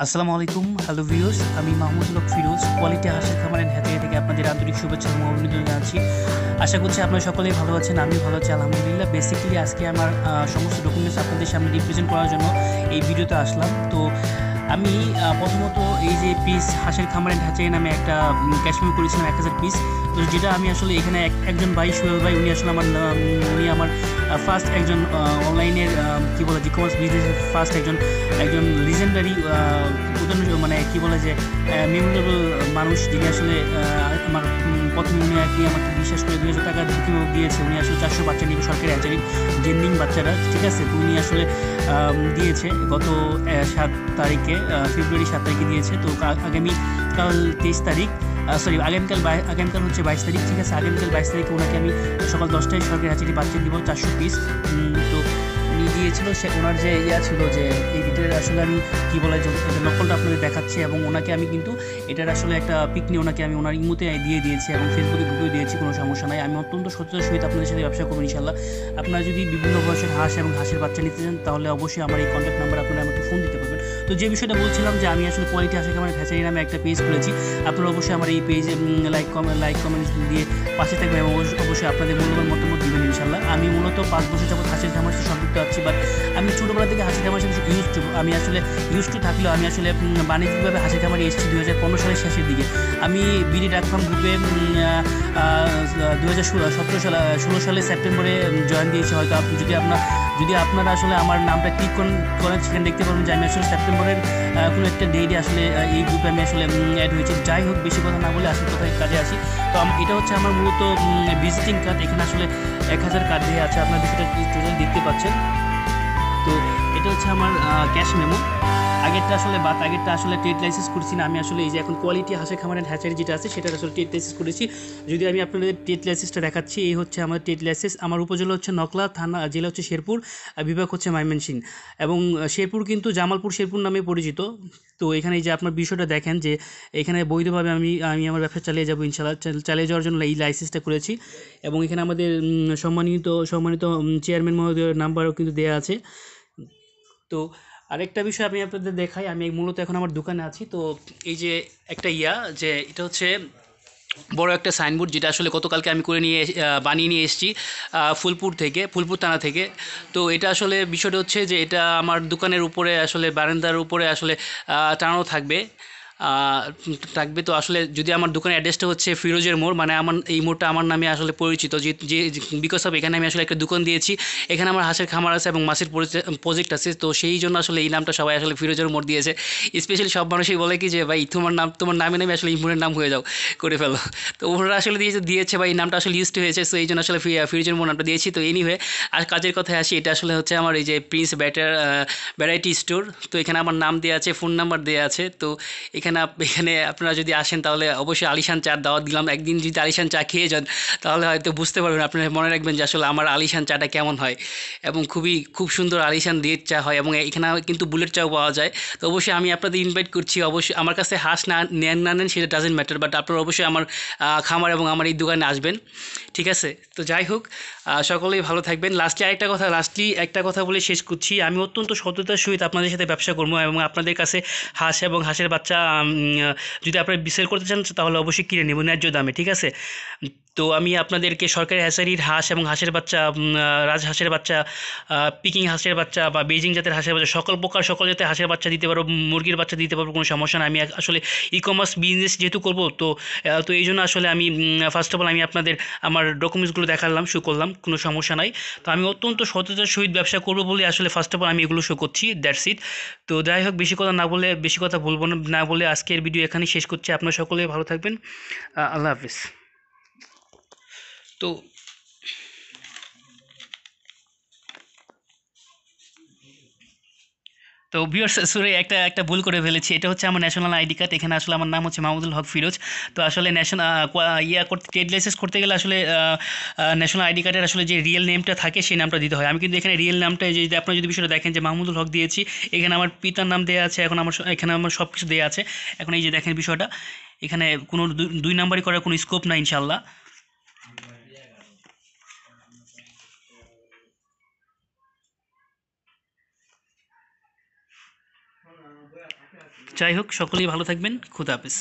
আসসালামু আলাইকুম, hello viewers. আমি মাহমুদুল হক ফিরোজ, কোয়ালিটি হাঁসের খামার অ্যান্ড হ্যাচারি থেকে আপনাদের আন্তরিক শুভেচ্ছা এবং অভিনন্দন জানাচ্ছি। আশা করছি আপনারা সকলেই ভালো আছেন, আমিও ভালো আছি আলহামদুলিল্লাহ। বেসিক্যালি আজকে আমার সমস্ত ডকুমেন্টস আপনাদের সামনে রিপ্রেজেন্ট করার জন্য এই ভিডিওতে আসলাম। তো আমি প্রথমত এই যে পিস হাঁসের খামার অ্যান্ড হ্যাচারি নামে একটা ক্যাশমেমো করেছিলাম 1000 পিস। তো যেটা আমি আসলে এখানে একজন ভাই সোহেল ভাই, উনি আসলে উনি আমার ফার্স্ট একজন অনলাইনের কী বলে ই কমার্স বিজনেসের ফার্স্ট একজন লিজেন্ডারি মানে কী বলে যে মেমোরেবল মানুষ, যিনি আসলে আমার প্রথমে উনি আর কি আমাকে বিশ্বাস করে 2000 টাকা দিয়েছে। উনি আসলে 400 বাচ্চা নিবে সরকারি হ্যাচারি, জেন্ডিং বাচ্চারা, ঠিক আছে। তো উনি আসলে দিয়েছে গত 7 তারিখে, ফেব্রুয়ারি 7 তারিখে দিয়েছে। তো আগামীকাল 23 তারিখ, আগামীকাল হচ্ছে 22 তারিখ, ঠিক আছে। আগামীকাল 22 তারিখে ওনাকে আমি সকাল 10টায় সরকারি হ্যাচারি বাচ্চা দিব 400 পিস। তো উনি দিয়েছিল, সে ওনার যে ছিল যে এই ভিডিওর আসলে আমি কী বলে যে নকলটা আপনাদের দেখাচ্ছি, এবং ওনাকে আমি কিন্তু এটার আসলে একটা পিক নিয়ে ওনাকে আমি ওনার ইমোতে দিয়ে দিয়েছি এবং ফেসবুকে গ্রুপেও দিয়েছি, কোনো সমস্যা নাই। আমি অত্যন্ত সত্যতার সহিত আপনাদের সাথে ব্যবসা করবো ইনশাল্লাহ। আপনারা যদি বিভিন্ন বয়সের হাঁস এবং হাঁসের বাচ্চা নিতে চান, তাহলে অবশ্যই আমার এই কন্ট্যাক্ট নাম্বার আপনারা আমাকে ফোন দিতে পারবেন। তো যে বিষয়টা বলছিলাম যে আমি আসলে কোয়ালিটি হাঁসের খামার হ্যাচারি নামে একটা পেজ করেছি। আপনারা অবশ্যই আমার এই পেজে লাইক কমেন্টস দিয়ে পাশে থাকবেন এবং অবশ্যই আপনাদের মূল্যবান মতামত দিবেন ইনশাল্লাহ। আমি মূলত 5 বছর যাবত হাঁসের খামার সাথে সম্পৃক্ত আছি, বাট আমি ছোটোবেলা থেকে হাঁসের খামার সাথে আমি আসলে ইউজ টু থাকলেও আমি আসলে বাণিজ্যিকভাবে হাঁসের খামারে এসেছি 2015 সালের শেষের দিকে। আমি বিডি ডাকফার্ম গ্রুপে 2016 সালে সেপ্টেম্বরে জয়েন দিয়েছি। হয়তো যদি আপনারা আসলে আমার নামটা ক্লিক করেন, সেখানে দেখতে পাবেন যে আমি আসলে সেপ্টেম্বরের কোনো একটা ডেটে আসলে এই গ্রুপে আমি আসলে অ্যাড হয়েছি। যাই হোক, বেশি কথা না বলে আসল কথায় কাজে আসি। তো এটা হচ্ছে আমার মূলত ভিজিটিং কার্ড। এখানে আসলে 1000 কার্ড দিয়ে আছে, আপনার বিষয়টা টোটাল দেখতে পাচ্ছেন। তো এটা হচ্ছে আমার ক্যাশ মেমো। আগেরটা আসলে ট্রেড লাইসেন্স করছি না, আমি আসলে এই যে এখন কোয়ালিটি হাঁসের খামার অ্যান্ড হ্যাচারি যেটা আছে সেটা আসলে ট্রেড লাইসেন্স করেছি। যদি আমি আপনাদের ট্রেড লাইসেন্সটা দেখাচ্ছি, এই হচ্ছে আমার ট্রেড লাইসেন্স। আমার উপজেলা হচ্ছে নকলা, থানা জেলা হচ্ছে শেরপুর, বিভাগ হচ্ছে ময়মনসিংহ। এবং শেরপুর কিন্তু জামালপুর শেরপুর নামে পরিচিত। তো এখানে এই যে আপনার বিষয়টা দেখেন যে এখানে বৈধভাবে আমি আমার ব্যবসা চালিয়ে যাবো ইনশাল্লাহ। চালিয়ে যাওয়ার জন্য এই লাইসেন্সটা করেছি। এবং এখানে আমাদের সম্মানিত চেয়ারম্যান মহোদয়ের নাম্বারও কিন্তু দেওয়া আছে। তো আরেকটা বিষয় আমি আপনাদের দেখাই, আমি মূলত এখন আমার দোকানে আছি। তো এই যে একটা যে এটা হচ্ছে বড় একটা সাইনবোর্ড, যেটা আসলে গতকালকে আমি বানিয়ে নিয়ে এসেছি ফুলপুর থানা থেকে। তো এটা আসলে বিষয়টা হচ্ছে যে এটা আমার দোকানের উপরে আসলে বারান্দার উপরে আসলে টানানো থাকবে। তো আসলে যদি আমার দোকানের অ্যাড্রেসটা হচ্ছে ফিরোজের মোড়, মানে আমার এই মোড়টা আমার নামে আসলে পরিচিত, যে বিকজ অফ এখানে আমি আসলে একটা দোকান দিয়েছি। এখানে আমার হাঁসের খামার আছে এবং মাছের প্রজেক্ট আছে। তো সেই জন্য আসলে এই নামটা সবাই আসলে ফিরোজের মোড় দিয়েছে। স্পেশালি সব মানুষই বলে কি যে ভাই তোমার নামে আসলে এই মোড়ের নাম হয়ে যাও, করে ফেলো। তো ওরা আসলে দিয়েছে বা এই নামটা আসলে ইউজ হয়েছে, সো এই জন্য আসলে ফিরোজের মোড় নামটা দিয়েছি। তো এনিওয়ে, আর কাজের কথায় আসি, এটা আসলে হচ্ছে আমার এই যে প্রিন্স ভ্যারাইটি স্টোর। তো এখানে আমার নাম দেওয়া আছে, ফোন নাম্বার দেওয়া আছে। তো এখানে আপনারা যদি আসেন তাহলে অবশ্যই আলিশান চার দাওয়াত দিলাম। একদিন যদি আলিশান চা খেয়ে যান তাহলে হয়তো বুঝতে পারবেন, আপনারা মনে রাখবেন যে আসলে আমার আলিশান চাটা কেমন হয়। এবং খুব সুন্দর আলিশান দিয়ে চা হয়, এবং এখানে কিন্তু বুলেট চাও পাওয়া যায়। তো অবশ্যই আমি আপনাদের ইনভাইট করছি। অবশ্যই আমার কাছে হাঁস না নেন সেটা ডাজেন্ট ম্যাটার, বাট আপনারা অবশ্যই আমার খামার এবং আমার এই দোকানে আসবেন, ঠিক আছে। তো যাই হোক, সকলেই ভালো থাকবেন। লাস্টলি একটা কথা বলে শেষ করছি। আমি অত্যন্ত সততার সহিত আপনাদের সাথে ব্যবসা করবো, এবং আপনাদের কাছে হাঁস এবং হাঁসের বাচ্চা যদি আপনারা সেল করতে চান তাহলে অবশ্যই কিনে নেব ন্যায্য দামে, ঠিক আছে। তো আমি আপনাদেরকে সরকারি হ্যাচারির হাঁস এবং হাঁসের বাচ্চা, রাজহাঁসের বাচ্চা, পিকিং হাঁসের বাচ্চা বা বেজিং জাতের হাঁসের বাচ্চা, সকল জাতের হাঁসের বাচ্চা দিতে পারবো, মুরগির বাচ্চা দিতে পারবো, কোনো সমস্যা না। আমি আসলে ই কমার্স বিজনেস যেহেতু করবো, তো এই জন্য আসলে আমি ফার্স্ট অফ অল আমি আপনাদের আমার ডকুমেন্টসগুলো শো করলাম, কোনো সমস্যা নাই। তো আমি অত্যন্ত সততার সহিত ব্যবসা করবো বলে আসলে ফার্স্ট অফ অল আমি এগুলো শো করছি, দ্যাটস ইট। তো যাই হোক, বেশি কথা বলবো না বলে আজকের ভিডিও এখানেই শেষ করছি। আপনারা সকলে ভালো থাকবেন, আল্লাহ হাফিজ। তো ভিউয়ার্স, সরি, একটা ভুল করে ফেলেছি। এটা হচ্ছে আমার ন্যাশনাল আইডি কার্ড। এখানে আসলে আমার নাম হচ্ছে মাহমুদুল হক ফিরোজ। তো আসলে ট্রেড লাইসেন্স করতে গেলে আসলে ন্যাশনাল আইডি কার্ডের আসলে যে রিয়েল নেমটা থাকে সেই নামটা দিতে হয়। আমি কিন্তু এখানে রিয়েল নামটা, যদি আপনারা যদি বিষয়টা দেখেন যে মাহমুদুল হক দিয়েছি, এখানে আমার পিতার নাম দেওয়া আছে, এখানে আমার সব কিছু দেওয়া আছে। এখন এই যে দেখেন বিষয়টা, এখানে কোনো দুই নাম্বারই করার কোনো স্কোপ না ইনশাল্লাহ। যাই হোক, সকলেই ভালো থাকবেন। খুদা হাফেজ।